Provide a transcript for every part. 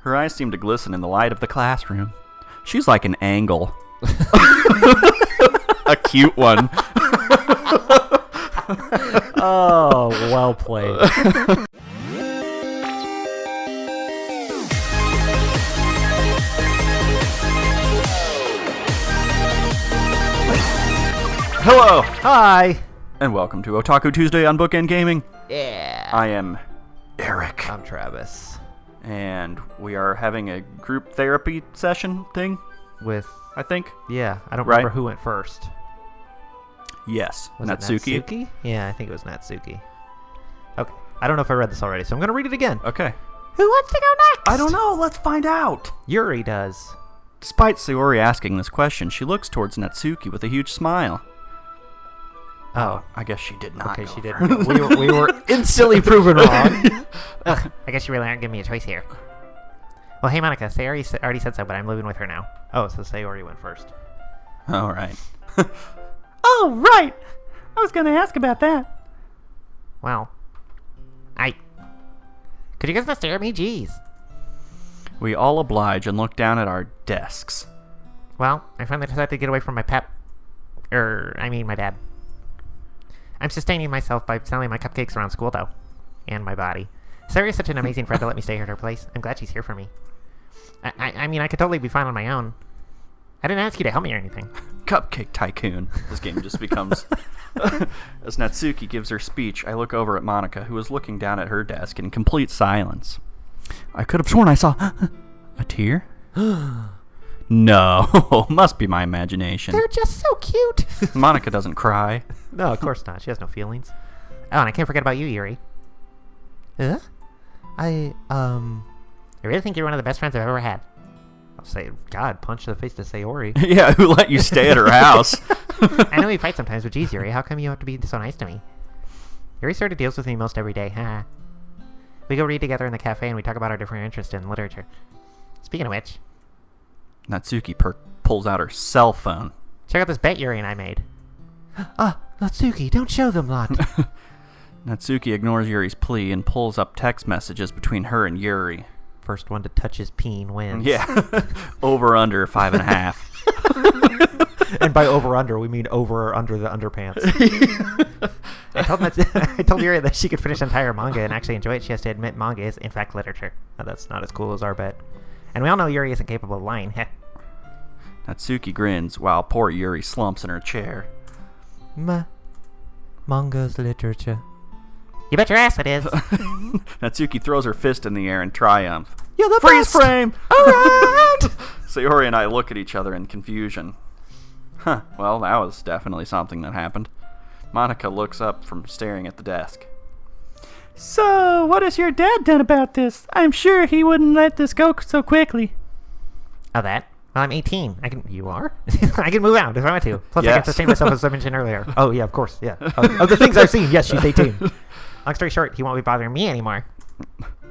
Her eyes seem to glisten in the light of the classroom. She's like an angle. A cute one. Oh, well played. Hello, Hi. and welcome to Otaku Tuesday on Bookend Gaming. Yeah. I am Eric, I'm Travis. and we are having a group therapy session thing, With, I think. yeah, I don't Right. remember who went first. Yes, Was Natsuki. it Natsuki? Yeah, I think it was Natsuki. Okay. I don't know if I read this already, so I'm going to read it again. Okay. Who wants to go next? I don't know, let's find out. Yuri does. Despite Sayori asking this question, she looks towards Natsuki with a huge smile. Oh, I guess she did not Okay, go she did. first. We were instantly proven wrong. Ugh, I guess you really aren't giving me a choice here. Well, hey, Monika, Sayori already said so, but I'm living with her now. Oh, so Sayori went first. All right. Oh, right! I was gonna ask about that. Well, could you guys not stare at me? Jeez. We all oblige and look down at our desks. Well, I finally decided to get away from my my dad. I'm sustaining myself by selling my cupcakes around school, though. And my body. Sayori is such an amazing friend to let me stay here at her place. I'm glad she's here for me. I mean, I could totally be fine on my own. I didn't ask you to help me or anything. Cupcake Tycoon. This game just becomes... As Natsuki gives her speech, I look over at Monika, who is looking down at her desk in complete silence. I could have sworn I saw... a tear? No, must be my imagination. They're just so cute. Monika doesn't cry. No, of course not. She has no feelings. Oh, and I can't forget about you, Yuri. Huh? I really think you're one of the best friends I've ever had. I'll say, God, punch to the face to Sayori. Yeah, who let you stay at her house? I know we fight sometimes, but geez, Yuri, how come you have to be so nice to me? Yuri sort of deals with me most every day. Haha. We go read together in the cafe and we talk about our different interests in literature. Speaking of which, Natsuki pulls out her cell phone. check out this bet Yuri and I made. Ah, Natsuki, don't show them that. Natsuki ignores Yuri's plea and pulls up text messages between her and Yuri. First one to touch his peen wins. Yeah. Over under 5.5. And by over under, we mean over or under the underpants. I told Yuri that she could finish an entire manga and actually enjoy it. She has to admit manga is, in fact, literature. Now, that's not as cool as our bet. And we all know Yuri isn't capable of lying. Natsuki grins while poor Yuri slumps in her chair. Manga's literature. You bet your ass it is. Natsuki throws her fist in the air in triumph. You're the Freeze best. frame! Alright! Sayori and I look at each other in confusion. Huh, well, that was definitely something that happened. Monika looks up from staring at the desk. So, what has your dad done about this? I'm sure he wouldn't let this go so quickly. Oh, that? Well, I'm 18. You are? I can move out if I want to. Plus, I can Yes. sustain myself, as I mentioned earlier. Oh, yeah, of course, yeah. Of the things I've seen, yes, she's 18. Long story short, he won't be bothering me anymore.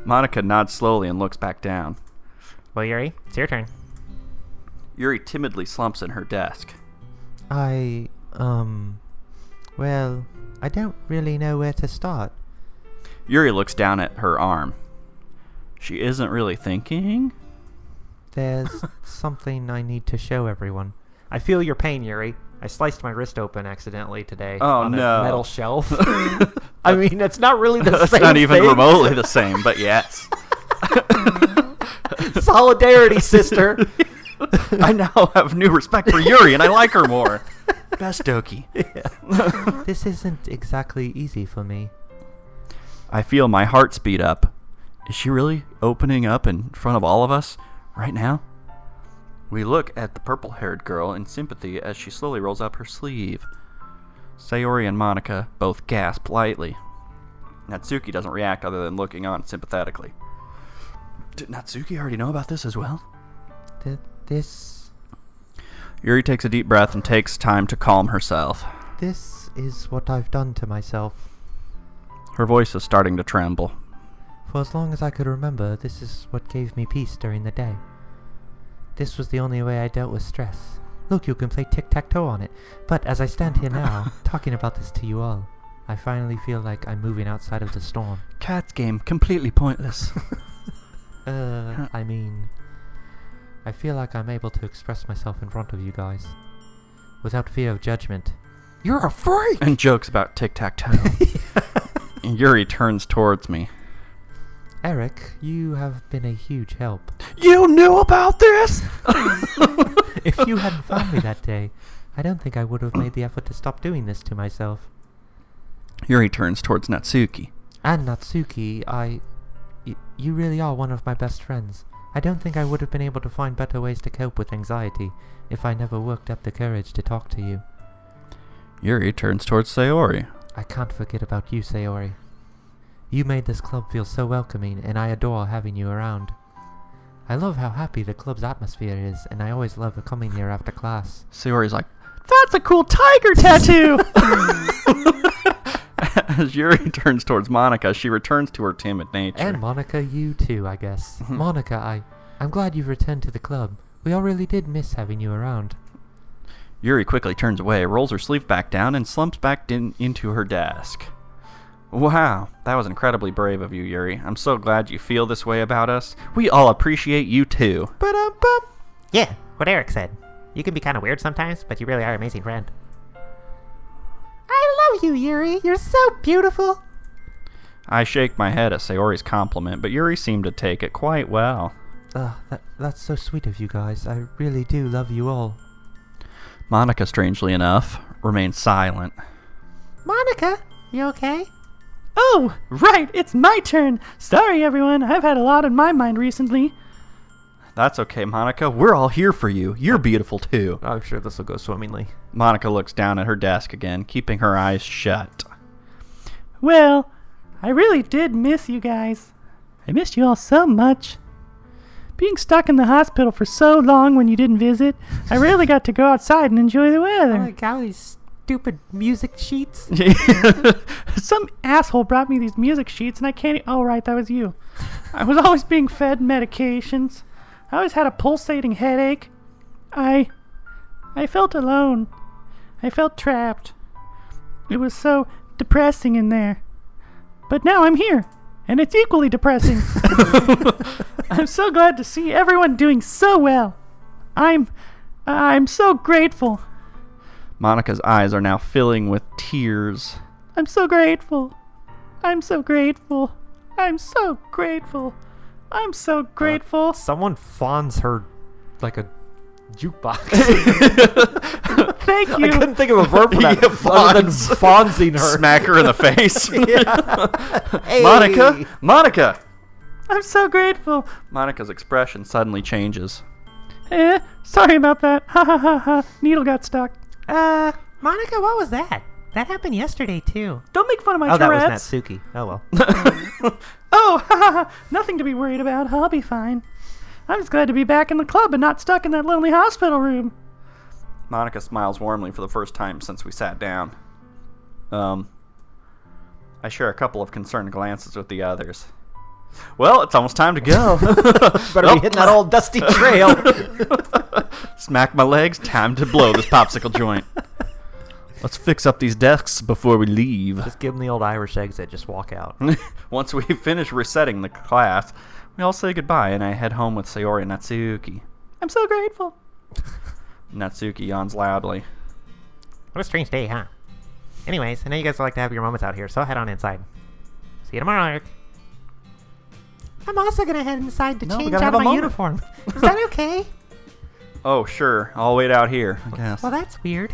Monika nods slowly and looks back down. Well, Yuri, it's your turn. Yuri timidly slumps in her desk. Well, I don't really know where to start. Yuri looks down at her arm. She isn't really thinking? There's something I need to show everyone. I feel your pain, Yuri. I sliced my wrist open accidentally today on no. a metal shelf. I mean, it's not really the That's same not even thing. remotely the same, but yes. Solidarity, sister. I now have new respect for Yuri, and I like her more. Best Doki. This isn't exactly easy for me. I feel my heart speed up. Is she really opening up in front of all of us right now? We look at the purple-haired girl in sympathy as she slowly rolls up her sleeve. Sayori and Monika both gasp lightly. Natsuki doesn't react other than looking on sympathetically. Did Natsuki already know about this as well? This Yuri takes a deep breath and takes time to calm herself. is what I've done to myself. Her voice is starting to tremble. For as long as I could remember, this is what gave me peace during the day. This was the only way I dealt with stress. Look, you can play tic-tac-toe on it. But as I stand here now, talking about this to you all, I finally feel like I'm moving outside of the storm. Cat's game, completely pointless. I mean, I feel like I'm able to express myself in front of you guys without fear of judgment. You're a freak! And jokes about tic-tac-toe. And Yuri turns towards me. Eric, you have been a huge help. You knew about this? If you hadn't found me that day, I don't think I would have made the effort to stop doing this to myself. Yuri turns towards Natsuki. And Natsuki, you really are one of my best friends. I don't think I would have been able to find better ways to cope with anxiety if I never worked up the courage to talk to you. Yuri turns towards Sayori. I can't forget about you, Sayori. You made this club feel so welcoming, and I adore having you around. I love how happy the club's atmosphere is, and I always love coming here after class. Sayori's like, That's a cool tiger tattoo! as Yuri turns towards Monika, she returns to her timid nature. And Monika, you too, I guess. Monika, I'm glad you've returned to the club. We all really did miss having you around. Yuri quickly turns away, rolls her sleeve back down, and slumps back into her desk. Wow, that was incredibly brave of you, Yuri. I'm so glad you feel this way about us. We all appreciate you too. Ba-dum-bum. Yeah, what Eric said. You can be kind of weird sometimes, but you really are an amazing friend. I love you, Yuri. You're so beautiful. I shake my head at Sayori's compliment, but Yuri seemed to take it quite well. That's so sweet of you guys. I really do love you all. Monika, strangely enough, remains silent. Monika, you okay? Oh, right, it's my turn. Sorry, everyone. I've had a lot on my mind recently. That's okay, Monika. We're all here for you. You're beautiful, too. I'm sure this will go swimmingly. Monika looks down at her desk again, keeping her eyes shut. Well, I really did miss you guys. I missed you all so much. Being stuck in the hospital for so long when you didn't visit, I rarely got to go outside and enjoy the weather. Oh my god, these stupid music sheets. Some asshole brought me these music sheets and I can't... Oh, right, that was you. I was always being fed medications. I always had a pulsating headache. I felt alone. I felt trapped. It was so depressing in there. But now I'm here, and it's equally depressing. I'm so glad to see everyone doing so well. I'm so grateful. Monika's eyes are now filling with tears. I'm so grateful. I'm so grateful. I'm so grateful. I'm so grateful. Someone fawns her like a jukebox. Thank you. I couldn't think of a verb for that. Yeah, other than fawnsing her. Smack her in the face. Hey. Monika! I'm so grateful. Monika's expression suddenly changes. Sorry about that. Ha ha ha ha. Needle got stuck. Monika, what was that? That happened yesterday, too. Don't make fun of my Oh, that was Tourette's. Natsuki. Oh, well. Oh, ha ha ha. Nothing to be worried about. I'll be fine. I'm just glad to be back in the club and not stuck in that lonely hospital room. Monika smiles warmly for the first time since we sat down. I share a couple of concerned glances with the others. Well, it's almost time to go. Better be hitting that old dusty trail. Smack my legs, time to blow this popsicle joint. Let's fix up these desks before we leave. Just give them the old Irish exit. Just walk out. Once we finish resetting the class, we all say goodbye, and I head home with Sayori and Natsuki. I'm so grateful. Natsuki yawns loudly. What a strange day, huh? Anyways, I know you guys like to have your moments out here, so I'll head on inside. See you tomorrow, Eric. I'm also gonna head inside to change out my uniform. Is that okay? Oh, sure. I'll wait out here, I guess. Well, that's weird.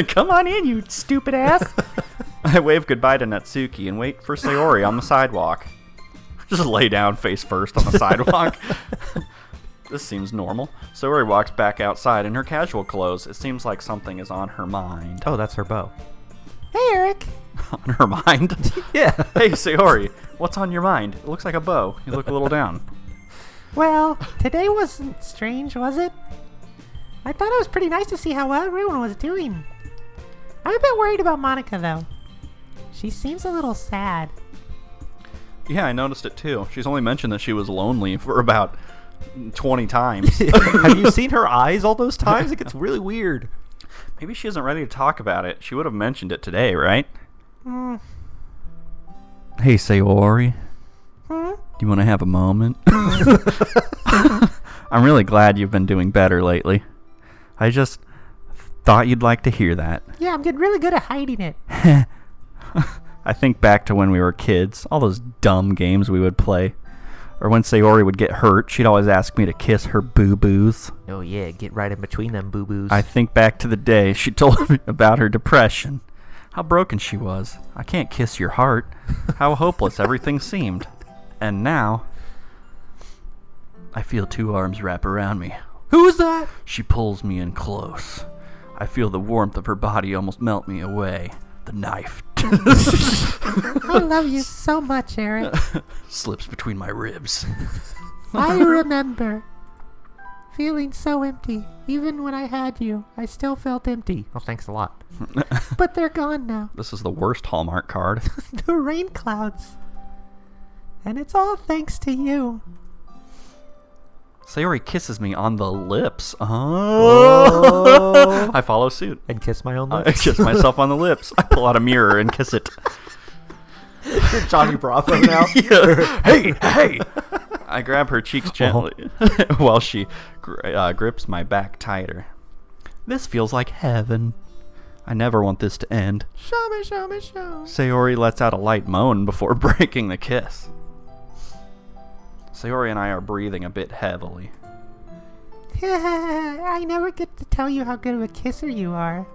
Come on in, you stupid ass. I wave goodbye to Natsuki and wait for Sayori on the sidewalk. Just lay down face first on the sidewalk. This seems normal. Sayori walks back outside in her casual clothes. It seems like something is on her mind. Oh, that's her bow. Hey, Eric. On her mind? Yeah. Hey, Sayori, what's on your mind? It looks like a bow. You look a little down. Well, today wasn't strange, was it? I thought it was pretty nice to see how well everyone was doing. I'm a bit worried about Monika, though. She seems a little sad. Yeah, I noticed it too. She's only mentioned that she was lonely for about 20 times. Have you seen her eyes all those times? It gets really weird. Maybe she isn't ready to talk about it. She would have mentioned it today, right? Hey, Sayori. Hmm? Do you want to have a moment? I'm really glad you've been doing better lately. I just thought you'd like to hear that. Yeah, I'm getting really good at hiding it. I think back to when we were kids, all those dumb games we would play. Or when Sayori would get hurt, she'd always ask me to kiss her boo-boos. Oh, yeah, get right in between them boo-boos. I think back to the day she told me about her depression. How broken she was. I can't kiss your heart. How hopeless everything seemed. And now, I feel 2 arms wrap around me. Who's that? She pulls me in close. I feel the warmth of her body almost melt me away. The knife I love you so much, Eric. slips between my ribs. I remember feeling so empty. Even when I had you, I still felt empty. Oh, thanks a lot. But they're gone now. This is the worst Hallmark card. The rain clouds. And it's all thanks to you. Sayori kisses me on the lips. Oh. I follow suit. And kiss my own I lips. kiss myself on the lips. I pull out a mirror and kiss it. You're Johnny Bravo now. Yeah. Hey! I grab her cheeks gently while she grips my back tighter. This feels like heaven. I never want this to end. Show me. Sayori lets out a light moan before breaking the kiss. Sayori and I are breathing a bit heavily. I never get to tell you how good of a kisser you are.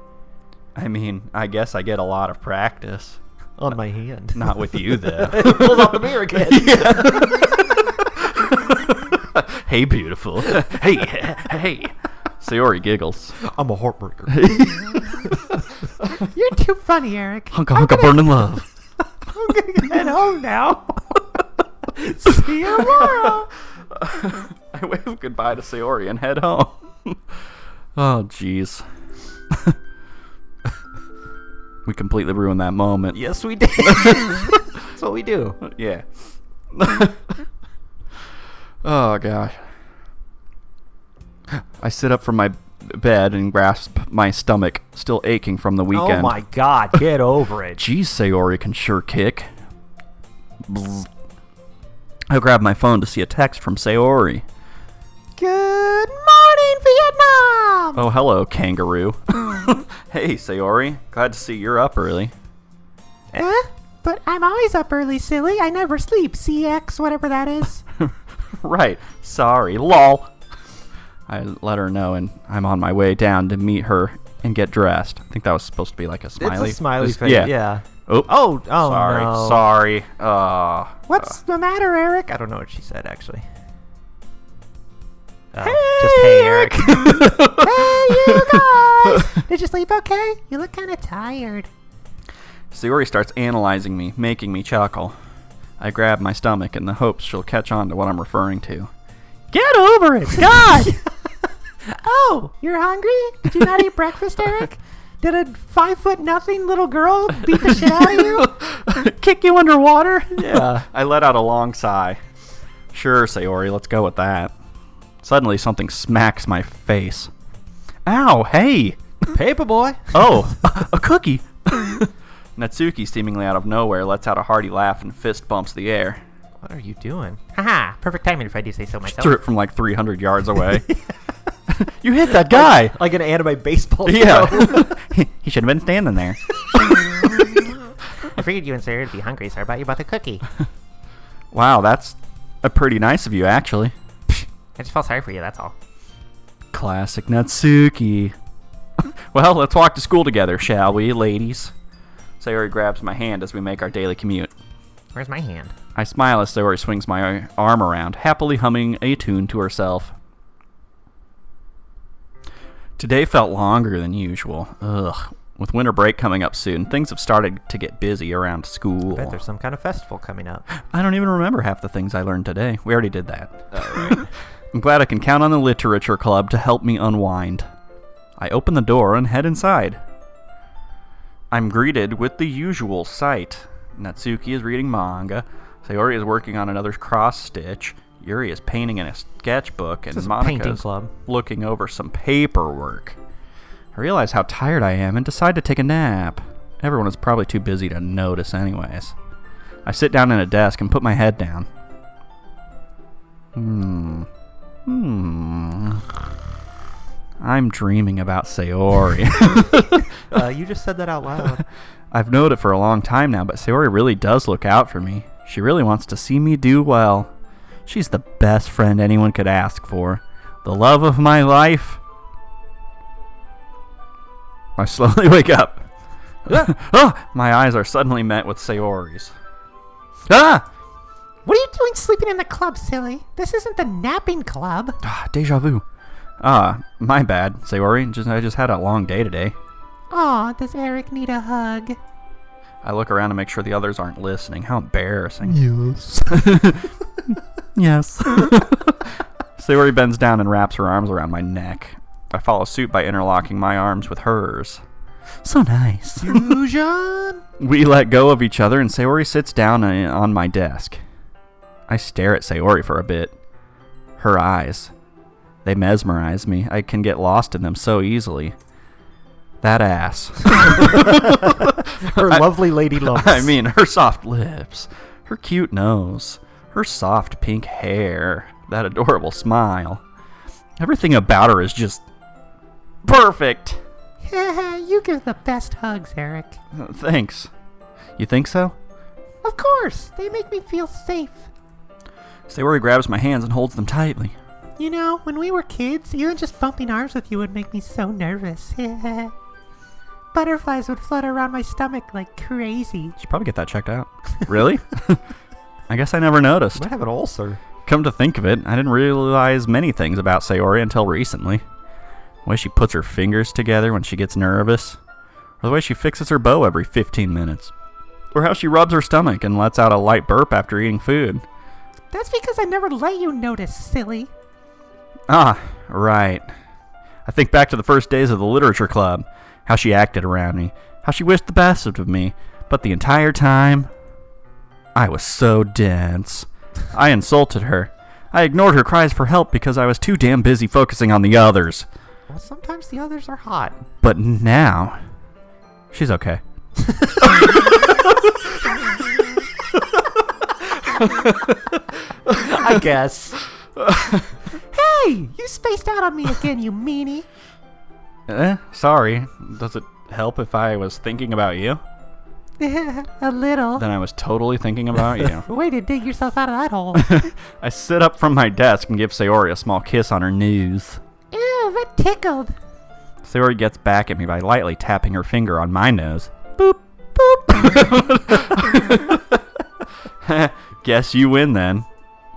I mean, I guess I get a lot of practice. On my hand. Not with you, though. Pulls out the mirror again. Hey, beautiful. Hey. Sayori giggles. I'm a heartbreaker. You're too funny, Eric. Hunka burning love. I'm gonna head home now. See you tomorrow. I wave goodbye to Sayori and head home. Oh, jeez. We completely ruined that moment. Yes, we did. That's what we do. Yeah. Oh, gosh. I sit up from my bed and grasp my stomach, still aching from the weekend. Oh my god, get over it. Geez, Sayori can sure kick. Bzz. I grab my phone to see a text from Sayori. Good morning, Vietnam! Oh, hello, kangaroo. Hey, Sayori. Glad to see you're up early. But I'm always up early, silly. I never sleep. CX, whatever that is. Right. Sorry. Lol. I let her know, and I'm on my way down to meet her and get dressed. I think that was supposed to be like a smiley. It's a smiley face. Yeah. Yeah. Oh, sorry. no. Sorry. What's the matter, Eric? I don't know what she said, actually. Hey, just hey, Eric. Hey, you guys! Did you sleep okay? You look kind of tired. Sayori starts analyzing me, making me chuckle. I grab my stomach in the hopes she'll catch on to what I'm referring to. Get over it! God! Oh, you're hungry? Did you not eat breakfast, Eric? Did a 5'0" little girl beat the shit out of you? Kick you underwater? Yeah. I let out a long sigh. Sure, Sayori, let's go with that. Suddenly, something smacks my face. Ow, hey! Paperboy. Oh, a cookie! Natsuki, seemingly out of nowhere, lets out a hearty laugh and fist bumps the air. What are you doing? Haha, perfect timing if I do say so myself. Threw it from like 300 yards away. You hit that guy! Like an anime baseball throw. Yeah. He should have been standing there. I figured you and Sarah would be hungry, so I bought you both a cookie. Wow, that's pretty nice of you, actually. I just felt sorry for you, that's all. Classic Natsuki. Well, let's walk to school together, shall we, ladies? Sayori grabs my hand as we make our daily commute. Where's my hand? I smile as Sayori swings my arm around, happily humming a tune to herself. Today felt longer than usual. Ugh. With winter break coming up soon, things have started to get busy around school. I bet there's some kind of festival coming up. I don't even remember half the things I learned today. We already did that. Right. I'm glad I can count on the literature club to help me unwind. I open the door and head inside. I'm greeted with the usual sight. Natsuki is reading manga. Sayori is working on another cross-stitch. Yuri is painting in a sketchbook. And Monika is looking over some paperwork. I realize how tired I am and decide to take a nap. Everyone is probably too busy to notice anyways. I sit down at a desk and put my head down. I'm dreaming about Sayori. You just said that out loud. I've known it for a long time now, but Sayori really does look out for me. She really wants to see me do well. She's the best friend anyone could ask for. The love of my life. I slowly wake up. My eyes are suddenly met with Sayori's. Ah! What are you doing sleeping in the club, silly? This isn't the napping club. Deja vu. My bad, Sayori. I just had a long day today. Aw, does Eric need a hug? I look around to make sure the others aren't listening. How embarrassing. Yes. Yes. Sayori bends down and wraps her arms around my neck. I follow suit by interlocking my arms with hers. So nice. Fusion! We let go of each other and Sayori sits down on my desk. I stare at Sayori for a bit. Her eyes. They mesmerize me. I can get lost in them so easily. That ass. Her lovely lady lumps. I mean, her soft lips. Her cute nose. Her soft pink hair. That adorable smile. Everything about her is just perfect. You give the best hugs, Eric. Thanks. You think so? Of course. They make me feel safe. Sayori grabs my hands and holds them tightly. You know, when we were kids, even just bumping arms with you would make me so nervous. Butterflies would flutter around my stomach like crazy. Should probably get that checked out. Really? I guess I never noticed. Might have an ulcer. Come to think of it, I didn't realize many things about Sayori until recently. The way she puts her fingers together when she gets nervous. Or the way she fixes her bow every 15 minutes. Or how she rubs her stomach and lets out a light burp after eating food. That's because I never let you notice, silly. Ah, right. I think back to the first days of the literature club. How she acted around me. How she wished the best of me. But the entire time, I was so dense. I insulted her. I ignored her cries for help because I was too damn busy focusing on the others. Well, sometimes the others are hot. But now, she's okay. I guess. Hey, you spaced out on me again, you meanie. Sorry. Does it help if I was thinking about you? A little. Then I was totally thinking about you. Way to dig yourself out of that hole. I sit up from my desk and give Sayori a small kiss on her nose. Ew, that tickled. Sayori gets back at me by lightly tapping her finger on my nose. Boop, boop. Guess you win then.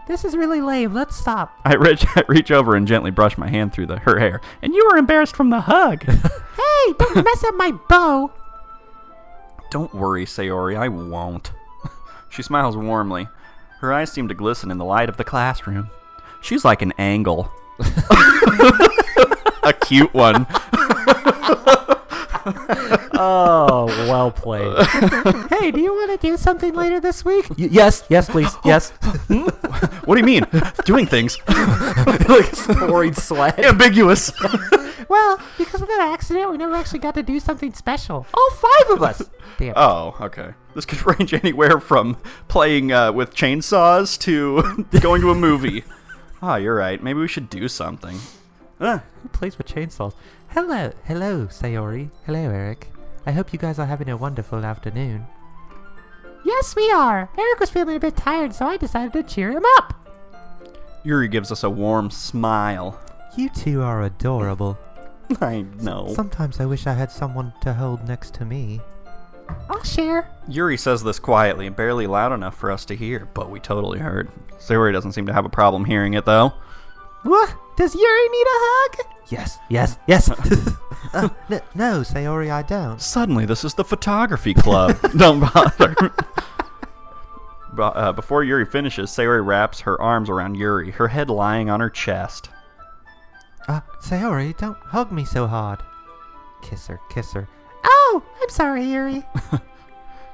This is really lame. Let's stop. I reach over and gently brush my hand through her hair. And you were embarrassed from the hug. Hey, don't mess up my bow. Don't worry, Sayori, I won't. She smiles warmly. Her eyes seem to glisten in the light of the classroom. She's like an angle. A cute one. Oh, well played. Hey, do you want to do something later this week? Yes, please, yes. What do you mean? Doing things. Like pouring sweat. Ambiguous. Well, because of that accident, we never actually got to do something special. All 5 of us. Damn. Oh, okay. This could range anywhere from playing with chainsaws to going to a movie. Ah, you're right. Maybe we should do something. Who plays with chainsaws? Hello, Sayori. Hello, Eric. I hope you guys are having a wonderful afternoon. Yes, we are. Eric was feeling a bit tired, so I decided to cheer him up. Yuri gives us a warm smile. You two are adorable. I know. Sometimes I wish I had someone to hold next to me. I'll share. Yuri says this quietly, barely loud enough for us to hear, but we totally heard. Sayori doesn't seem to have a problem hearing it, though. What? Does Yuri need a hug? Yes. No, Sayori, I don't. Suddenly, this is the photography club. Don't bother. Before Yuri finishes, Sayori wraps her arms around Yuri, her head lying on her chest. Sayori, don't hug me so hard. Kiss her. Oh, I'm sorry, Yuri.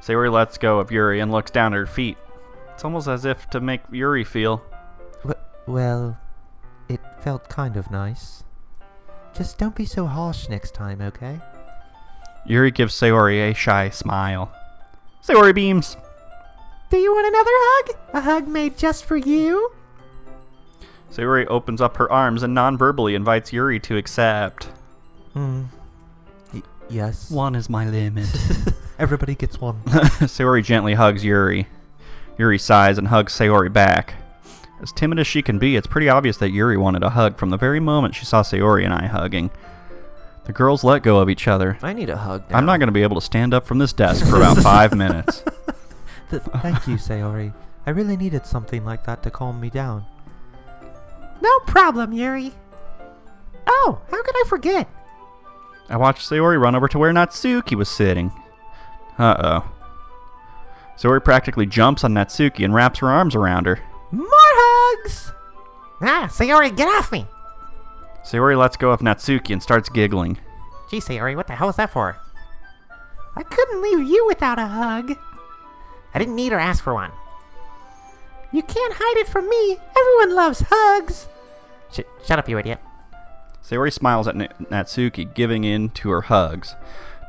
Sayori lets go of Yuri and looks down at her feet. It's almost as if to make Yuri feel. Well, it felt kind of nice. Just don't be so harsh next time, okay? Yuri gives Sayori a shy smile. Sayori beams. Do you want another hug? A hug made just for you? Sayori opens up her arms and non-verbally invites Yuri to accept. Yes. One is my limit. Everybody gets one. Sayori gently hugs Yuri. Yuri sighs and hugs Sayori back. As timid as she can be, it's pretty obvious that Yuri wanted a hug from the very moment she saw Sayori and I hugging. The girls let go of each other. I need a hug now. I'm not going to be able to stand up from this desk for about 5 minutes. Thank you, Sayori. I really needed something like that to calm me down. No problem, Yuri. Oh, how could I forget? I watched Sayori run over to where Natsuki was sitting. Uh-oh. Sayori practically jumps on Natsuki and wraps her arms around her. More hugs! Ah, Sayori, get off me! Sayori lets go of Natsuki and starts giggling. Gee, Sayori, what the hell was that for? I couldn't leave you without a hug. I didn't need or ask for one. You can't hide it from me. Everyone loves hugs. Shut up, you idiot. Sayori smiles at Natsuki, giving in to her hugs.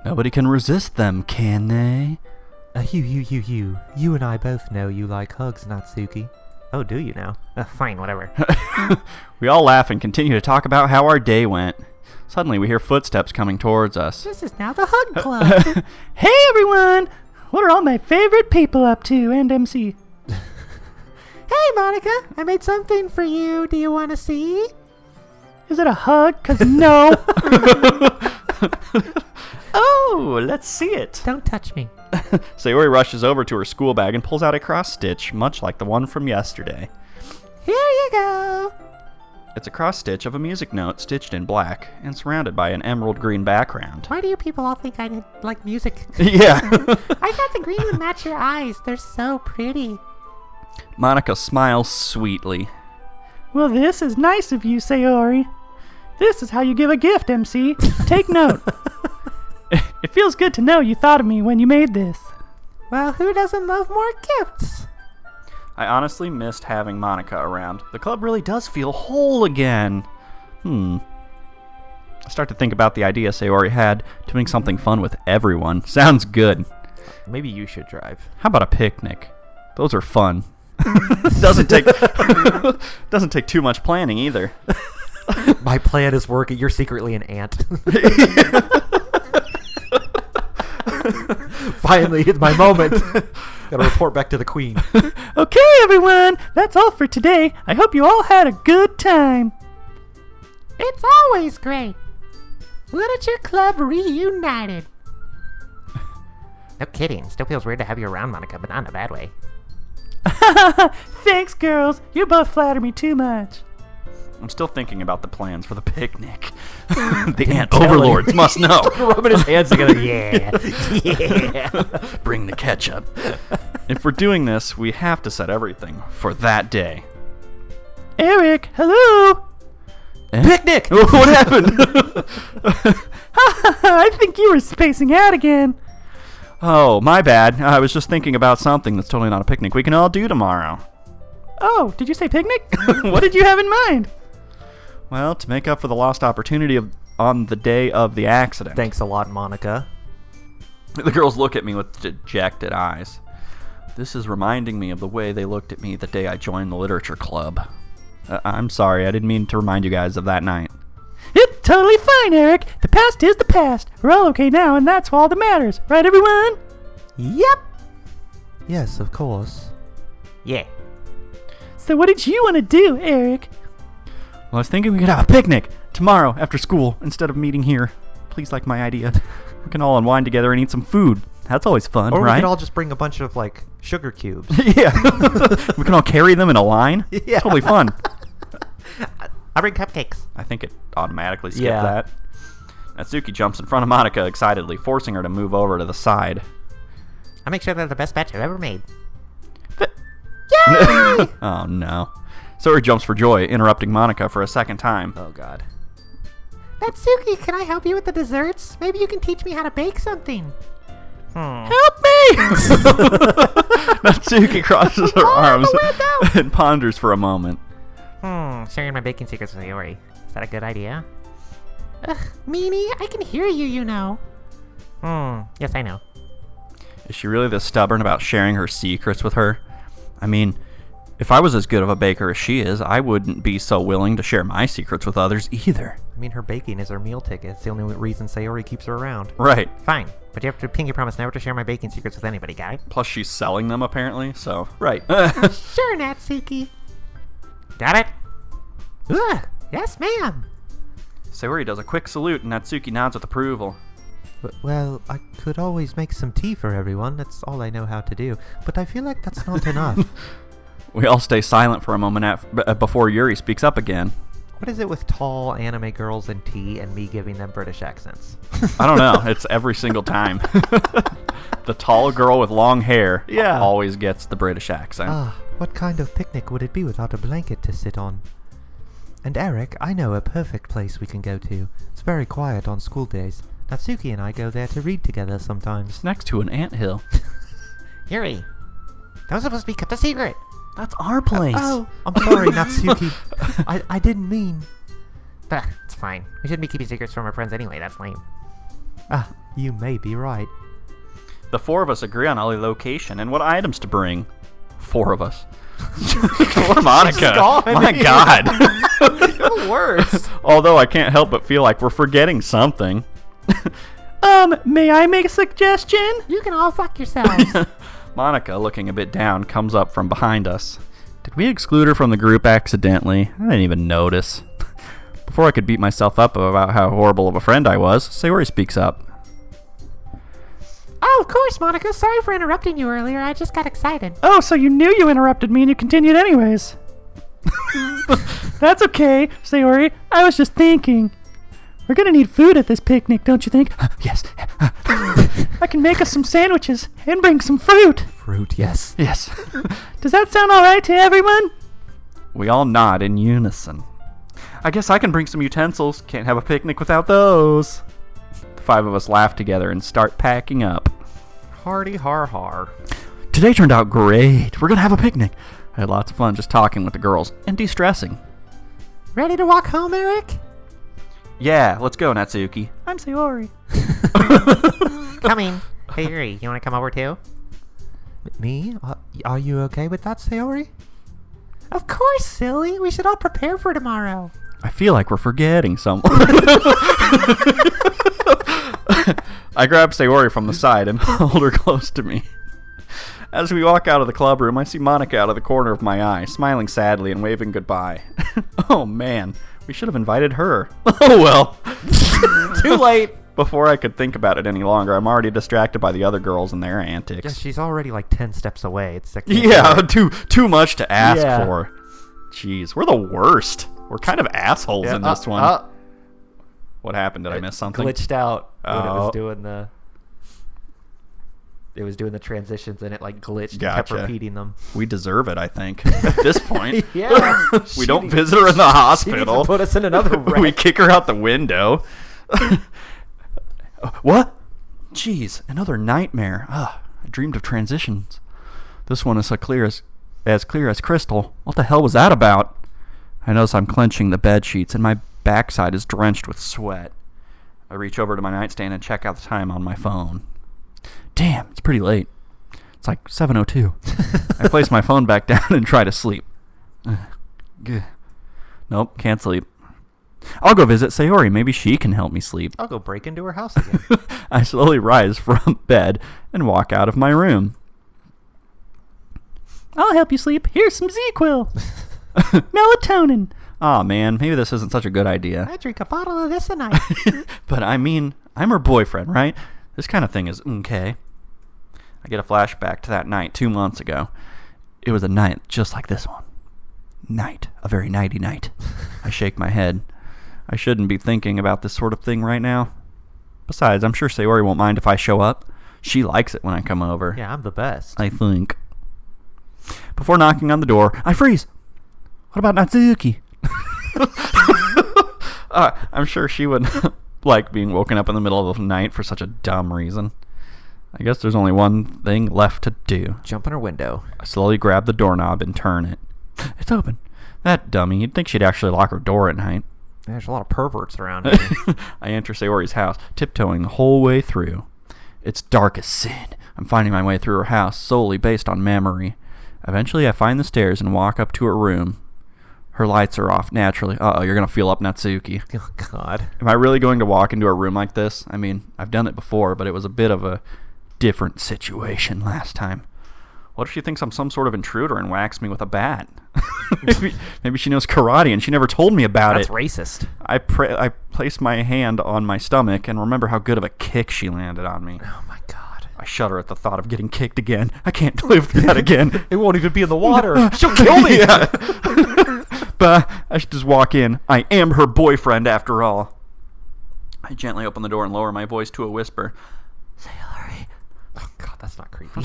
Nobody can resist them, can they? Hugh. You and I both know you like hugs, Natsuki. Oh, do you now? Fine, whatever. We all laugh and continue to talk about how our day went. Suddenly, we hear footsteps coming towards us. This is now the hug club. Hey, everyone! What are all my favorite people up to, and MC? Hey, Monika, I made something for you. Do you want to see? Is it a hug? 'Cause no. Oh, let's see it. Don't touch me. Sayori rushes over to her school bag and pulls out a cross stitch, much like the one from yesterday. Here you go. It's a cross stitch of a music note stitched in black and surrounded by an emerald green background. Why do you people all think I like music? Yeah. I thought the green would match your eyes. They're so pretty. Monika smiles sweetly. Well, this is nice of you, Sayori. This is how you give a gift, MC. Take note. It feels good to know you thought of me when you made this. Well, who doesn't love more gifts? I honestly missed having Monika around. The club really does feel whole again. I start to think about the idea Sayori had, doing something fun with everyone. Sounds good. Maybe you should drive. How about a picnic? Those are fun. doesn't take too much planning either. My plan is working. You're secretly an ant. Finally, it's my moment. Gotta report back to the queen. Okay, everyone. That's all for today. I hope you all had a good time. It's always great. Literature Club reunited. No kidding. Still feels weird to have you around, Monika, but not in a bad way. Thanks, girls. You both flatter me too much. I'm still thinking about the plans for the picnic. The ant overlords must know. Rubbing his hands together. Yeah. Bring the ketchup. If we're doing this, we have to set everything for that day. Eric, hello. Picnic! What happened? I think you were spacing out again. Oh, my bad. I was just thinking about something that's totally not a picnic we can all do tomorrow. Oh, did you say picnic? What did you have in mind? Well, to make up for the lost opportunity on the day of the accident. Thanks a lot, Monika. The girls look at me with dejected eyes. This is reminding me of the way they looked at me the day I joined the literature club. I'm sorry, I didn't mean to remind you guys of that night. It's totally fine, Eric. The past is the past. We're all okay now, and that's all that matters. Right, everyone? Yep. Yes, of course. Yeah. So what did you want to do, Eric? Well, I was thinking we could have a picnic tomorrow after school instead of meeting here. Please like my idea. We can all unwind together and eat some food. That's always fun, Or right? we could all just bring a bunch of, sugar cubes. Yeah. We can all carry them in a line. Yeah. Totally fun. I'll bring cupcakes. I think it automatically skipped Yeah. that. Natsuki jumps in front of Monika excitedly, forcing her to move over to the side. I'll make sure they're the best batch I've ever made. Oh, no. Sayori jumps for joy, interrupting Monika for a second time. Oh, God. Natsuki, can I help you with the desserts? Maybe you can teach me how to bake something. Help me! Natsuki crosses her arms and ponders for a moment. Sharing my baking secrets with Sayori. Is that a good idea? Ugh, meanie, I can hear you, you know. Yes, I know. Is she really this stubborn about sharing her secrets with her? I mean, If I was as good of a baker as she is, I wouldn't be so willing to share my secrets with others either. I mean, her baking is her meal ticket. It's the only reason Sayori keeps her around. Right. Fine, but you have to pinky promise never to share my baking secrets with anybody, got it? Plus, she's selling them, apparently, so... Right. Sure, Natsuki. Got it? Ugh, yes, ma'am. Sayori does a quick salute, and Natsuki nods with approval. Well, I could always make some tea for everyone. That's all I know how to do. But I feel like that's not enough. We all stay silent for a moment before Yuri speaks up again. What is it with tall anime girls and tea and me giving them British accents? I don't know. It's every single time. The tall girl with long hair always gets the British accent. What kind of picnic would it be without a blanket to sit on? And Eric, I know a perfect place we can go to. It's very quiet on school days. Natsuki and I go there to read together sometimes. It's next to an anthill. Yuri, that was supposed to be kept a secret. That's our place. Oh, I'm sorry, Natsuki. I didn't mean... It's fine. We shouldn't be keeping secrets from our friends anyway. That's lame. You may be right. The four of us agree on a location and what items to bring. Four of us. Poor Monika. My God. You're the worst. Although I can't help but feel like we're forgetting something. May I make a suggestion? You can all fuck yourselves. Monika, looking a bit down, comes up from behind us. Did we exclude her from the group accidentally? I didn't even notice. Before I could beat myself up about how horrible of a friend I was, Sayori speaks up. Oh, of course, Monika. Sorry for interrupting you earlier. I just got excited. Oh, so you knew you interrupted me and you continued anyways. That's okay, Sayori. I was just thinking. We're gonna need food at this picnic, don't you think? Yes. I can make us some sandwiches and bring some fruit. Fruit, yes. Yes. Does that sound alright to everyone? We all nod in unison. I guess I can bring some utensils. Can't have a picnic without those. The five of us laugh together and start packing up. Hardy har har. Today turned out great. We're gonna have a picnic. I had lots of fun just talking with the girls and de-stressing. Ready to walk home, Eric? Yeah, let's go, Natsuki. I'm Sayori. Coming. Hey, Yuri, you want to come over too? Me? Are you okay with that, Sayori? Of course, silly. We should all prepare for tomorrow. I feel like we're forgetting something. I grab Sayori from the side and hold her close to me. As we walk out of the club room, I see Monika out of the corner of my eye, smiling sadly and waving goodbye. Oh man, we should have invited her. Oh well. Too late. Before I could think about it any longer, I'm already distracted by the other girls and their antics. Yeah, she's already like 10 steps away. It's too much to ask for. Jeez, we're the worst. We're kind of assholes in this one. What happened? Did I miss something? Glitched out when it was doing the... It was doing the transitions and it like glitched and kept repeating them. We deserve it, I think, at this point. Yeah. We don't visit her in the hospital. She needs to put us in another wreck. We kick her out the window. What? Jeez, another nightmare. I dreamed of transitions. This one is clear as crystal. What the hell was that about? I notice I'm clenching the bed sheets and my backside is drenched with sweat. I reach over to my nightstand and check out the time on my phone. Damn, it's pretty late. It's like 7:02. I place my phone back down and try to sleep. Nope, can't sleep. I'll go visit Sayori. Maybe she can help me sleep. I'll go break into her house again. I slowly rise from bed and walk out of my room. I'll help you sleep. Here's some Z-Quil. Melatonin. Aw, man, maybe this isn't such a good idea. I drink a bottle of this a night. But I mean, I'm her boyfriend, right? This kind of thing is okay. I get a flashback to that night 2 months ago. It was a night just like this one. Night. A very nighty night. I shake my head. I shouldn't be thinking about this sort of thing right now. Besides, I'm sure Sayori won't mind if I show up. She likes it when I come over. Yeah, I'm the best. I think. Before knocking on the door, I freeze. What about Natsuki? I'm sure she would like being woken up in the middle of the night for such a dumb reason. I guess there's only one thing left to do. Jump in her window. I slowly grab the doorknob and turn it. It's open. That dummy. You'd think she'd actually lock her door at night. There's a lot of perverts around here. I enter Sayori's house, tiptoeing the whole way through. It's dark as sin. I'm finding my way through her house solely based on memory. Eventually, I find the stairs and walk up to her room. Her lights are off, naturally. Uh-oh, you're going to feel up Natsuki. Oh, God. Am I really going to walk into a room like this? I mean, I've done it before, but it was a bit of a different situation last time. What if she thinks I'm some sort of intruder and whacks me with a bat? maybe she knows karate and she never told me about That's it. racist. I placed my hand on my stomach and remember how good of a kick she landed on me. Oh, my God. I shudder at the thought of getting kicked again. I can't live through that again. It won't even be in the water. She'll kill me. Yeah. But I should just walk in. I am her boyfriend after all. I gently open the door and lower my voice to a whisper. Sayori. Oh, God, that's not creepy.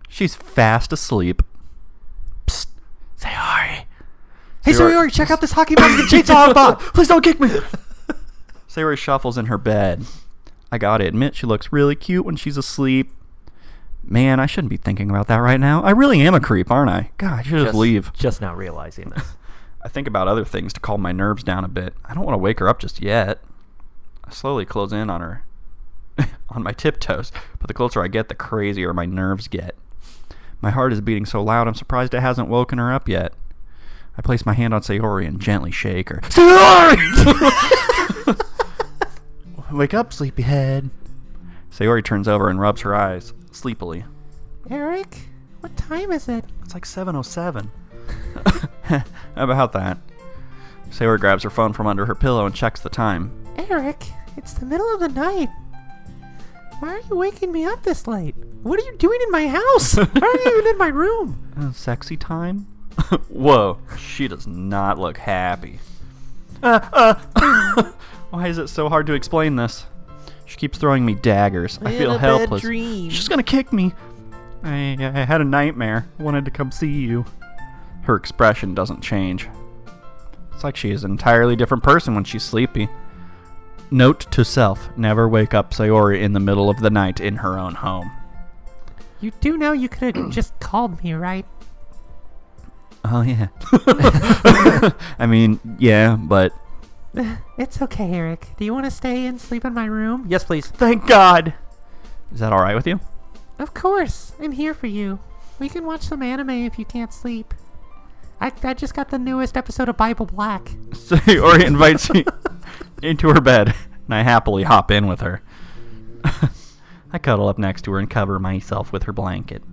She's fast asleep. Psst. Sayori. Hey, Sayori, check out this hockey mask and chainsaw bot. Please don't kick me. Sayori shuffles in her bed. I gotta admit, she looks really cute when she's asleep. Man, I shouldn't be thinking about that right now. I really am a creep, aren't I? God, I should just leave. Just not realizing this. I think about other things to calm my nerves down a bit. I don't want to wake her up just yet. I slowly close in on her, on my tiptoes, but the closer I get, the crazier my nerves get. My heart is beating so loud, I'm surprised it hasn't woken her up yet. I place my hand on Sayori and gently shake her. Sayori! Wake up, sleepyhead. Sayori turns over and rubs her eyes, sleepily. Eric, what time is it? It's like 7:07. How about that? Sayori grabs her phone from under her pillow and checks the time. Eric, it's the middle of the night. Why are you waking me up this late? What are you doing in my house? Why are you even in my room? Sexy time? Whoa, she does not look happy. Why is it so hard to explain this? She keeps throwing me daggers. I feel helpless. She's gonna kick me. I had a nightmare. Wanted to come see you. Her expression doesn't change. It's like she is an entirely different person when she's sleepy. Note to self, never wake up Sayori in the middle of the night in her own home. You do know you could have just called me, right? Oh, yeah. I mean, yeah, but... It's okay, Eric. Do you want to stay and sleep in my room? Yes, please. Thank God! Is that alright with you? Of course. I'm here for you. We can watch some anime if you can't sleep. I just got the newest episode of Bible Black. Sayori invites me into her bed, and I happily hop in with her. I cuddle up next to her and cover myself with her blanket.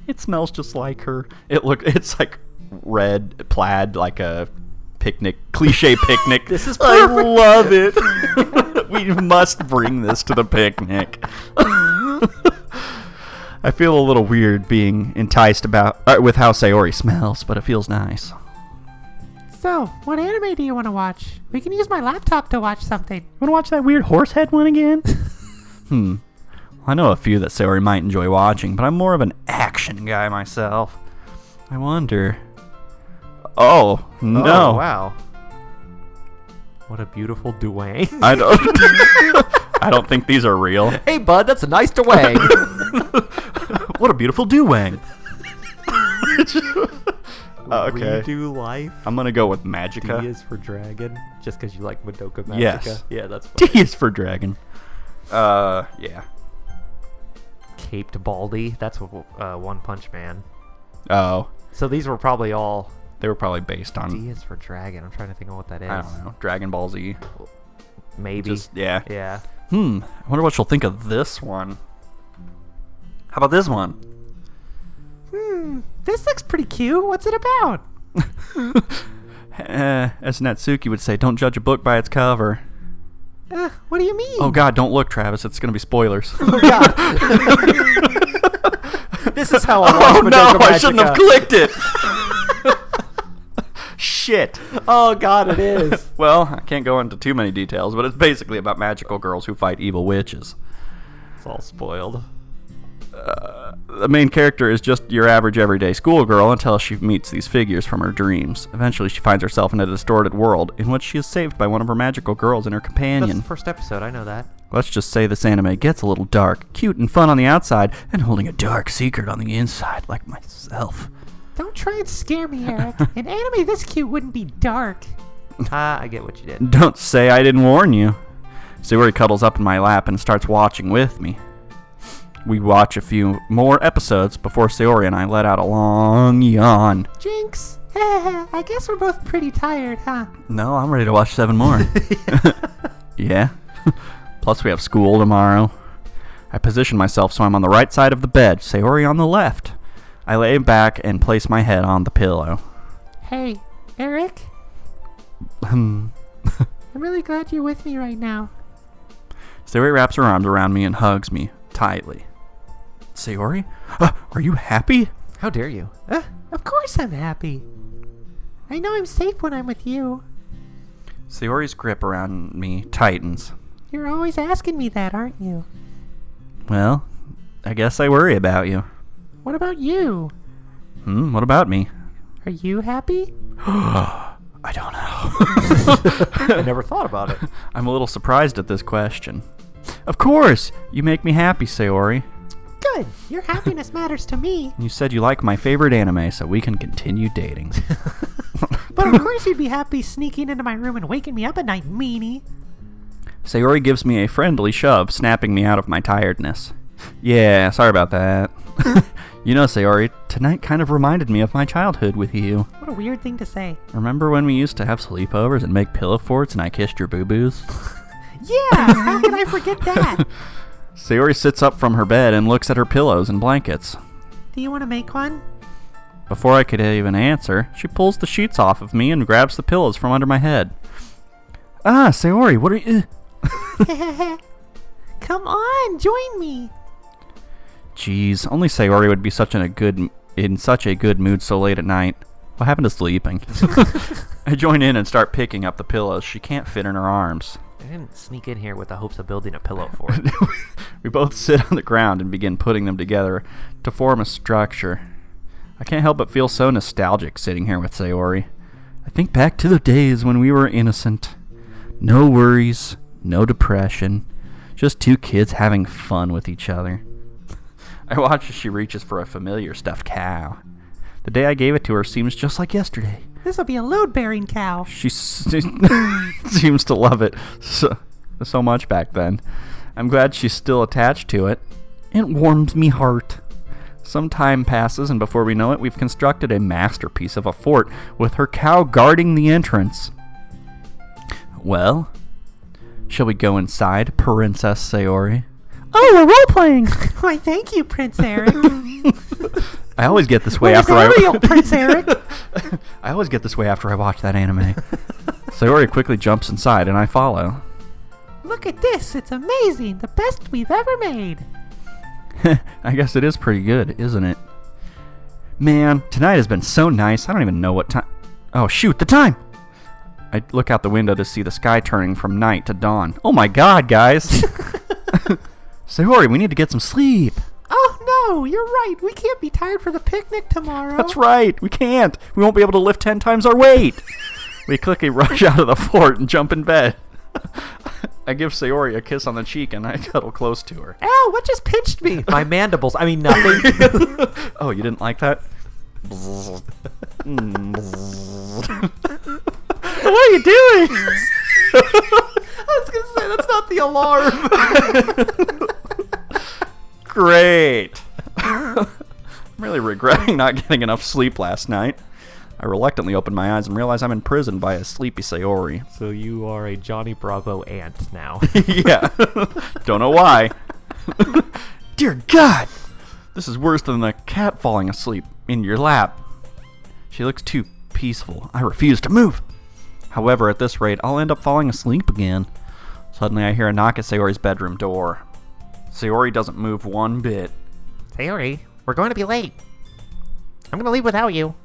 It smells just like her. It's like red plaid, like a picnic, cliche picnic. This is perfect. I love it. We must bring this to the picnic. I feel a little weird being enticed with how Sayori smells, but it feels nice. So, what anime do you want to watch? We can use my laptop to watch something. Want to watch that weird horse head one again? I know a few that Sayori might enjoy watching, but I'm more of an action guy myself. I wonder... Oh, no. Oh, wow. What a beautiful duang. I don't think these are real. Hey, bud, that's a nice duang. What a beautiful duang. Okay. Redo life. I'm going to go with Magica. D is for dragon. Just because you like Madoka Magica. Yes. Yeah, that's fine. D is for dragon. Yeah. Caped Baldy. That's One Punch Man. Oh. So these were probably all... They were probably based on... D is for dragon. I'm trying to think of what that is. I don't know. Dragon Ball Z. Maybe. Yeah. Yeah. I wonder what she'll think of this one. How about this one? This looks pretty cute. What's it about? As Natsuki would say, don't judge a book by its cover. What do you mean? Oh God, don't look, Travis. It's going to be spoilers. Oh, God. This is how I watch Madoka Magica. I shouldn't have clicked it. Shit. Oh, God, it is. Well, I can't go into too many details, but it's basically about magical girls who fight evil witches. It's all spoiled. The main character is just your average everyday schoolgirl until she meets these figures from her dreams. Eventually, she finds herself in a distorted world in which she is saved by one of her magical girls and her That's companion. the first episode. I know that. Let's just say this anime gets a little dark, cute and fun on the outside, and holding a dark secret on the inside, like myself. Don't try and scare me, Eric. An anime this cute wouldn't be dark. I get what you did. Don't say I didn't warn you. Sayori cuddles up in my lap and starts watching with me. We watch a few more episodes before Sayori and I let out a long yawn. Jinx! I guess we're both pretty tired, huh? No, I'm ready to watch 7 more. Yeah. Plus we have school tomorrow. I position myself so I'm on the right side of the bed, Sayori on the left. I lay back and place my head on the pillow. Hey, Eric? I'm really glad you're with me right now. Sayori wraps her arms around me and hugs me tightly. Sayori? Are you happy? How dare you? Of course I'm happy. I know I'm safe when I'm with you. Sayori's grip around me tightens. You're always asking me that, aren't you? Well, I guess I worry about you. What about you? What about me? Are you happy? I don't know. I never thought about it. I'm a little surprised at this question. Of course! You make me happy, Sayori. Good. Your happiness matters to me. You said you like my favorite anime, so we can continue dating. But of course you'd be happy sneaking into my room and waking me up at night, meanie. Sayori gives me a friendly shove, snapping me out of my tiredness. Yeah, sorry about that. You know, Sayori, tonight kind of reminded me of my childhood with you. What a weird thing to say. Remember when we used to have sleepovers and make pillow forts and I kissed your boo-boos? Yeah, how can I forget that? Sayori sits up from her bed and looks at her pillows and blankets. Do you want to make one? Before I could even answer, she pulls the sheets off of me and grabs the pillows from under my head. Sayori, what are you... Come on, join me. Jeez, only Sayori would be in such a good mood so late at night. What happened to sleeping? I join in and start picking up the pillows she can't fit in her arms. I didn't sneak in here with the hopes of building a pillow fort. We both sit on the ground and begin putting them together to form a structure. I can't help but feel so nostalgic sitting here with Sayori. I think back to the days when we were innocent. No worries, no depression, just 2 kids having fun with each other. I watch as she reaches for a familiar stuffed cow. The day I gave it to her seems just like yesterday. This'll be a load-bearing cow. She seems to love it so much back then. I'm glad she's still attached to it. It warms me heart. Some time passes, and before we know it, we've constructed a masterpiece of a fort with her cow guarding the entrance. Well, shall we go inside, Princess Sayori? Oh, we're role-playing! Why, thank you, Prince Eric. I always get this way Where's Ariel, Prince Eric? I always get this way after I watch that anime. Sayori quickly jumps inside, and I follow. Look at this. It's amazing. The best we've ever made. I guess it is pretty good, isn't it? Man, tonight has been so nice. I don't even know what time... Oh, shoot, the time! I look out the window to see the sky turning from night to dawn. Oh my god, guys! Sayori, we need to get some sleep. Oh no, you're right. We can't be tired for the picnic tomorrow. That's right, we can't. We won't be able to lift 10 times our weight. We quickly rush out of the fort and jump in bed. I give Sayori a kiss on the cheek and I cuddle close to her. Ow, what just pinched me? My mandibles. I mean, nothing. Oh, you didn't like that? What are you doing? I was going to say, that's not the alarm. Great. I'm really regretting not getting enough sleep last night. I reluctantly open my eyes and realize I'm imprisoned by a sleepy Sayori. So you are a Johnny Bravo ant now. Yeah. Don't know why. Dear God! This is worse than the cat falling asleep in your lap. She looks too peaceful. I refuse to move. However, at this rate, I'll end up falling asleep again. Suddenly, I hear a knock at Sayori's bedroom door. Sayori doesn't move one bit. Sayori, we're going to be late. I'm going to leave without you.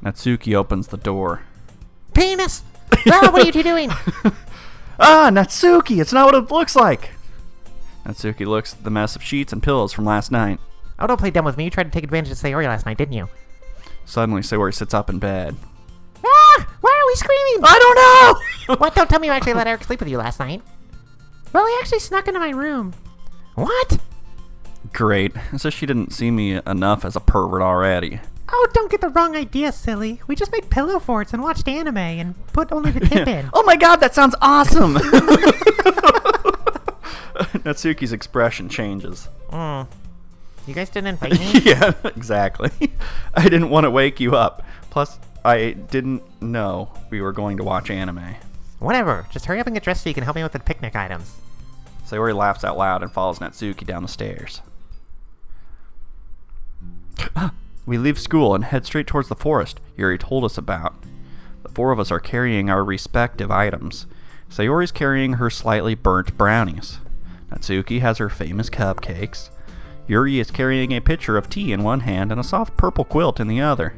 Natsuki opens the door. Penis! Ah, what are you two doing? Natsuki! It's not what it looks like! Natsuki looks at the mess of sheets and pillows from last night. Oh, don't play dumb with me. You tried to take advantage of Sayori last night, didn't you? Suddenly, Sayori sits up in bed. Ah! Why are we screaming? I don't know! What? Don't tell me you actually let Eric sleep with you last night. Well, he actually snuck into my room. What? Great. So she didn't see me enough as a pervert already. Oh, don't get the wrong idea, silly. We just made pillow forts and watched anime and put only the tip in. Oh my god, that sounds awesome! Natsuki's expression changes. You guys didn't invite me? Yeah, exactly. I didn't want to wake you up. Plus, I didn't know we were going to watch anime. Whatever. Just hurry up and get dressed so you can help me with the picnic items. Sayori laughs out loud and follows Natsuki down the stairs. We leave school and head straight towards the forest Yuri told us about. The four of us are carrying our respective items. Sayori's carrying her slightly burnt brownies. Natsuki has her famous cupcakes. Yuri is carrying a pitcher of tea in one hand and a soft purple quilt in the other.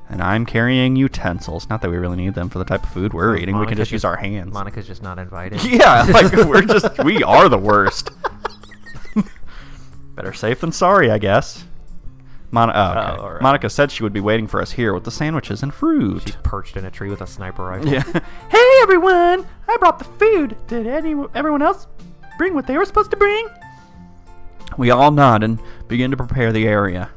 And I'm carrying utensils. Not that we really need them for the type of food we're eating. We can just use our hands. Monica's just not invited. Yeah, like we are the worst. Better safe than sorry, I guess. Okay. Right. Monika said she would be waiting for us here with the sandwiches and fruit. She's perched in a tree with a sniper rifle. Yeah. Hey everyone! I brought the food. Did everyone else bring what they were supposed to bring? We all nod and begin to prepare the area.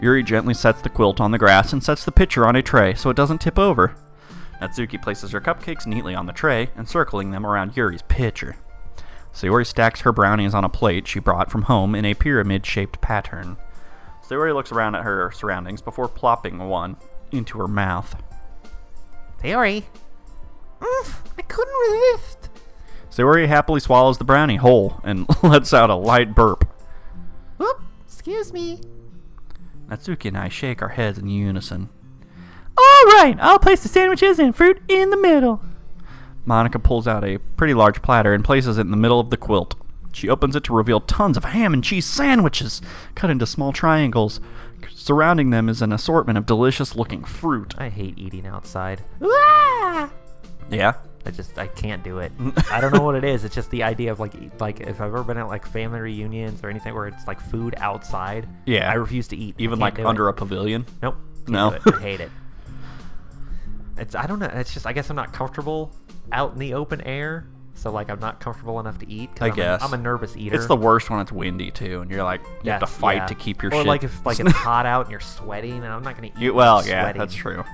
Yuri gently sets the quilt on the grass and sets the pitcher on a tray so it doesn't tip over. Natsuki places her cupcakes neatly on the tray, encircling them around Yuri's pitcher. Sayori stacks her brownies on a plate she brought from home in a pyramid-shaped pattern. Sayori looks around at her surroundings before plopping one into her mouth. Sayori! I couldn't resist. Sayori happily swallows the brownie whole and lets out a light burp. Whoop! Excuse me. Natsuki and I shake our heads in unison. All right, I'll place the sandwiches and fruit in the middle. Monika pulls out a pretty large platter and places it in the middle of the quilt. She opens it to reveal tons of ham and cheese sandwiches, cut into small triangles. Surrounding them is an assortment of delicious-looking fruit. I hate eating outside. Ah! Yeah? I can't do it. I don't know what it is. It's just the idea of like if I've ever been at like family reunions or anything where it's like food outside. Yeah. I refuse to eat. Even like under a pavilion? Nope. No. Do it. I hate it. I don't know. It's just I guess I'm not comfortable out in the open air. So like I'm not comfortable enough to eat. I guess. I'm a nervous eater. It's the worst when it's windy too, and you're like you have to fight to keep your shit. Or like if like it's hot out and you're sweating, and I'm not gonna eat. Well, yeah, sweating. that's true.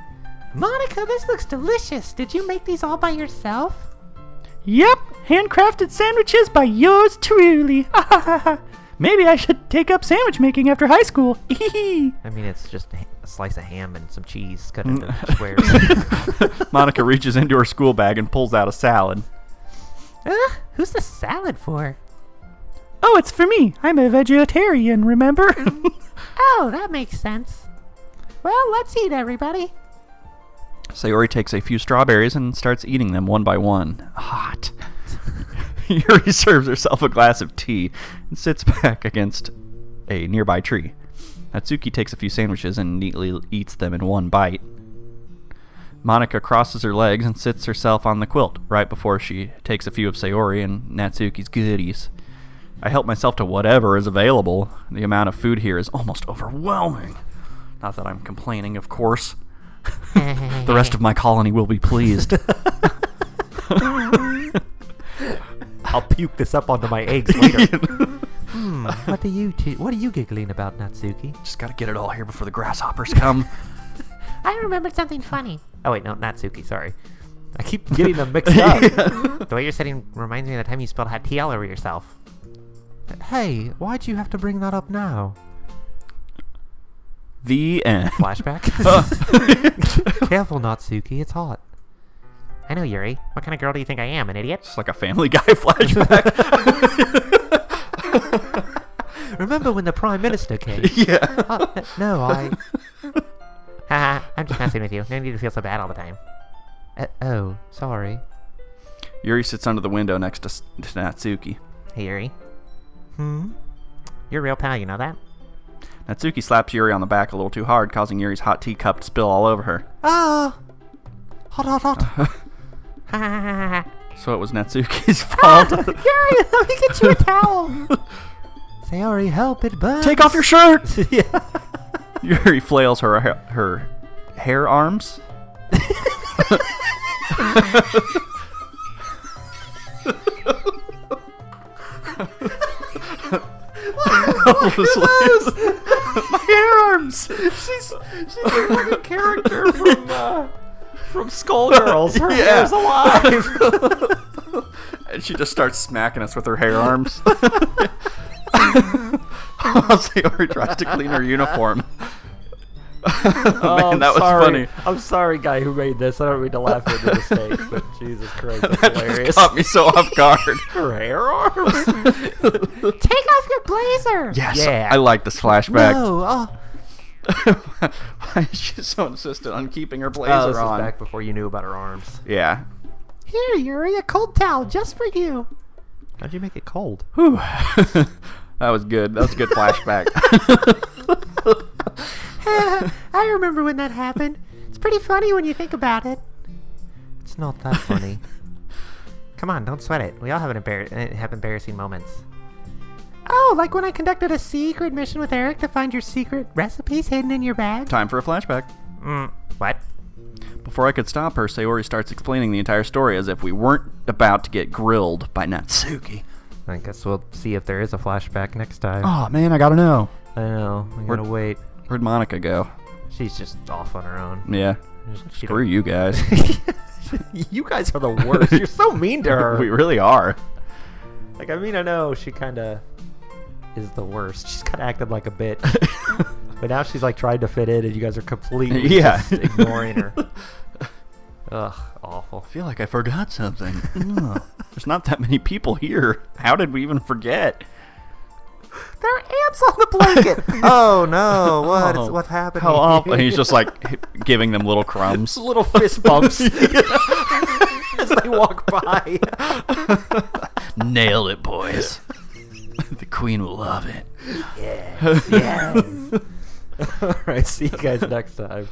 Monika, this looks delicious. Did you make these all by yourself? Yep, handcrafted sandwiches by yours truly. Maybe I should take up sandwich making after high school. I mean, it's just a slice of ham and some cheese cut into squares. Monika reaches into her school bag and pulls out a salad. Who's the salad for? Oh, it's for me. I'm a vegetarian, remember? Oh, that makes sense. Well, let's eat, everybody. Sayori takes a few strawberries and starts eating them one by one. Hot. Yuri serves herself a glass of tea and sits back against a nearby tree. Natsuki takes a few sandwiches and neatly eats them in one bite. Monika crosses her legs and sits herself on the quilt right before she takes a few of Sayori and Natsuki's goodies. I help myself to whatever is available. The amount of food here is almost overwhelming. Not that I'm complaining, of course. The rest of my colony will be pleased. I'll puke this up onto my eggs later. What are you giggling about, Natsuki? Just gotta get it all here before the grasshoppers come. I remembered something funny. Oh wait, no, Natsuki, sorry. I keep getting them mixed up. The way you're sitting reminds me of the time you spilled hot tea all over yourself. Hey, why'd you have to bring that up now? The end. Flashback? Careful, Natsuki, it's hot. I know, Yuri. What kind of girl do you think I am, an idiot? It's like a Family Guy flashback. Remember when the Prime Minister came? Yeah. No, Haha, I'm just messing with you. No need to feel so bad all the time. Oh, sorry. Yuri sits under the window next to Natsuki. Hey, Yuri. You're a real pal, you know that? Natsuki slaps Yuri on the back a little too hard, causing Yuri's hot tea cup to spill all over her. Ah! Hot. So it was Natsuki's fault. Yuri, let me get you a towel. Sayori, help, it burns. Take off your shirt! Yeah. Yuri flails her hair arms. My hair arms. She's like a character from Skullgirls. Her hair's alive. And she just starts smacking us with her hair arms. Sayori tries to clean her uniform. Man, that was funny. I'm sorry, guy who made this. I don't mean to laugh at your mistake, but Jesus Christ, that's That hilarious. just caught me so off guard. Her hair arms? Take off your blazer. Yes, Yeah. I like this flashback. No. Why is she so insistent on keeping her blazer Oh, this on? is back before you knew about her arms. Yeah. Here, Yuri, a cold towel just for you. How'd you make it cold? Whew. That was good. That was a good flashback. I remember when that happened. It's pretty funny when you think about it. It's not that funny. Come on, don't sweat it. We all have have embarrassing moments. Oh, like when I conducted a secret mission with Eric to find your secret recipes hidden in your bag? Time for a flashback. What? Before I could stop her, Sayori starts explaining the entire story as if we weren't about to get grilled by Natsuki. I guess we'll see if there is a flashback next time. Oh, man, I gotta know. I know. I gotta wait. Where'd Monika go? She's just off on her own. Yeah. She Screw you guys. You guys are the worst. You're so mean to her. We really are. Like, I mean, I know she kind of is the worst. She's kind of acted like a bitch. But now she's like trying to fit in, and you guys are completely just ignoring her. Ugh, awful. I feel like I forgot something. Ugh. There's not that many people here. How did we even forget? There are ants on the blanket. Oh no! Oh, what's happening? How awful. And he's just like giving them little crumbs. Little fist bumps as they walk by. Nailed it, boys. The queen will love it. Yes. All right. See you guys next time.